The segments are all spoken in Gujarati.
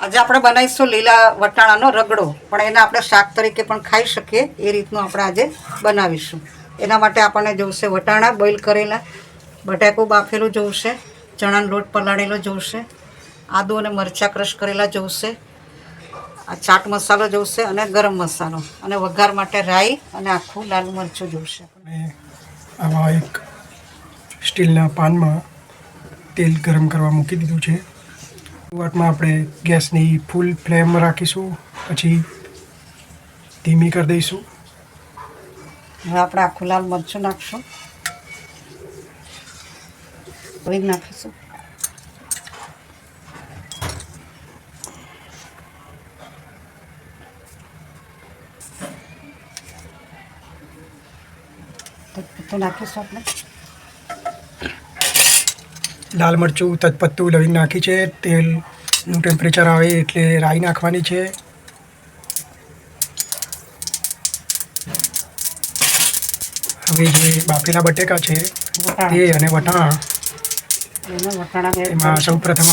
આજે આપણે બનાવીશું લીલા વટાણાનો રગડો, પણ એને આપણે શાક તરીકે પણ ખાઈ શકીએ એ રીતનું આપણે આજે બનાવીશું. એના માટે આપણને જોઈશે વટાણા બોઇલ કરેલા, બટાકું બાફેલું જોઈશે, ચણાનો લોટ પલાળેલો જોઈશે, આદુ અને મરચાં ક્રશ કરેલા જોઈશે, આ ચાટ મસાલો જોઈશે અને ગરમ મસાલો, અને વઘાર માટે રાઈ અને આખું લાલ મરચું જોઈશે. આવા એક સ્ટીલના પાનમાં તેલ ગરમ કરવા મૂકી દીધું છે. શરૂઆતમાં આપણે ગેસની ફૂલ ફ્લેમ રાખીશું, પછી ધીમી કરી દઈશું. હવે આપણે આખું લાલ મરચું નાખીશું, રીંગ નાખીશું, તજપત્તું નાખીશું. આપણે લાલ મરચું, તજપત્તું, લવિંગ નાખી છે. તેલનું ટેમ્પરેચર આવે એટલે રાઈ નાખવાની છે. હવે જે બાફેલા બટેકા છે તે અને વટાણા એમાં સૌ પ્રથમ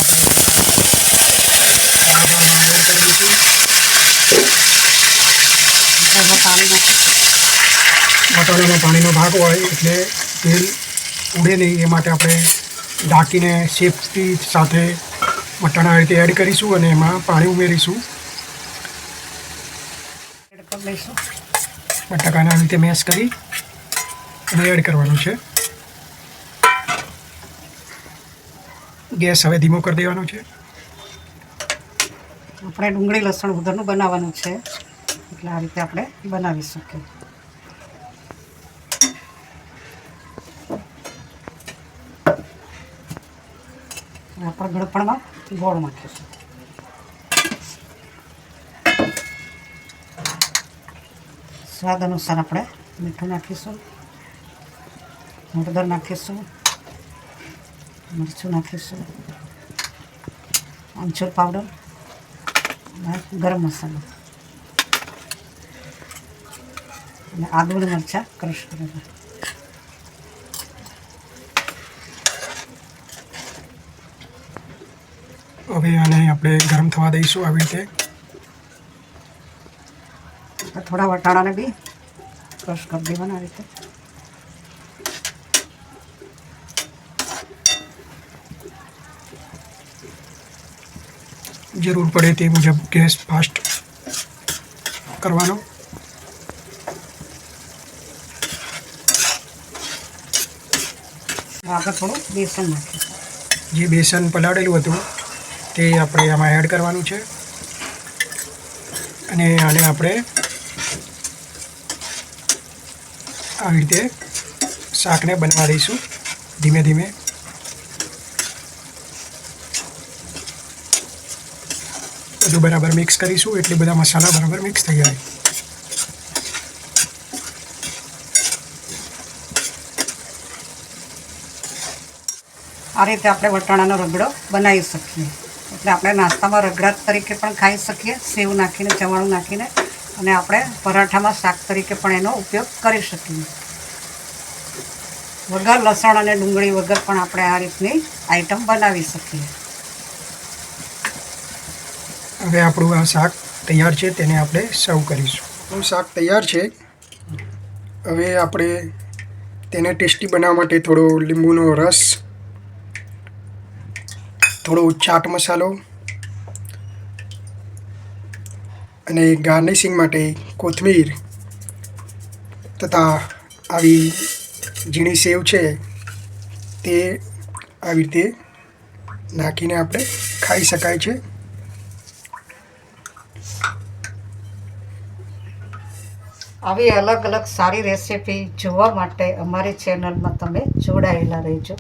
વટાણામાં પાણીનો ભાગ હોય એટલે તેલ ઉડે નહીં, એ માટે આપણે ઢાંકીને સેફટી સાથે વટાણા રીતે એડ કરીશું અને એમાં પાણી ઉમેરીશું. બટાકાને આવી રીતે મેશ કરી અને એડ કરવાનું છે. ગેસ હવે ધીમો કરી દેવાનો છે. આપણે ડુંગળી લસણ વગરનું બનાવવાનું છે, એટલે આ રીતે આપણે બનાવી શકીએ. આપણે ગળપણમાં ગોળ નાખીશું. સ્વાદ અનુસાર આપણે મીઠું નાખીશું, હળદર નાખીશું, મરચું નાખીશું, આમચૂર પાવડર અને ગરમ મસાલો અને આદુ અને મરચાં ક્રશ કરેલા. હવે આને આપણે ગરમ થવા દઈશું. આવી રીતે થોડા વટાણાને બી ક્રશ કરી દેવાના. આ રીતે જરૂર પડે તે મુજબ ગેસ ફાસ્ટ કરવાનો. આપણે થોડું બેસન નાખીશું. જે બેસન પલાળેલું હતું તે આપણે આમાં એડ કરવાનું છે અને આને આપણે આવી રીતે શાકને બનવા દઈશું ધીમે ધીમે. બધું બરાબર મિક્સ કરીશું એટલે બધા મસાલા બરાબર મિક્સ થઈ જાય. આ રીતે આપણે વટાણાનો રગડો બનાવી શકીએ. એટલે આપણે નાસ્તામાં રગડા તરીકે પણ ખાઈ શકીએ, સેવ નાખીને, ચવાણું નાખીને, અને આપણે પરાઠામાં શાક તરીકે પણ એનો ઉપયોગ કરી શકીએ. વગર લસણ અને ડુંગળી વગર પણ આપણે આ રીતની આઈટમ બનાવી શકીએ. હવે આપણું આ શાક તૈયાર છે, તેને આપણે સર્વ કરીશું. આપણું શાક તૈયાર છે. હવે આપણે તેને ટેસ્ટી બનાવવા માટે થોડો લીંબુનો રસ, થોડો ચાટ મસાલો અને ગાર્નિશિંગ માટે કોથમીર તથા આવી ઝીણી સેવ છે તે આવી રીતે નાખીને આપણે ખાઈ શકાય છે. આવી અલગ અલગ સારી રેસીપી જોવા માટે અમારી ચેનલમાં તમે જોડાયેલા રહેજો.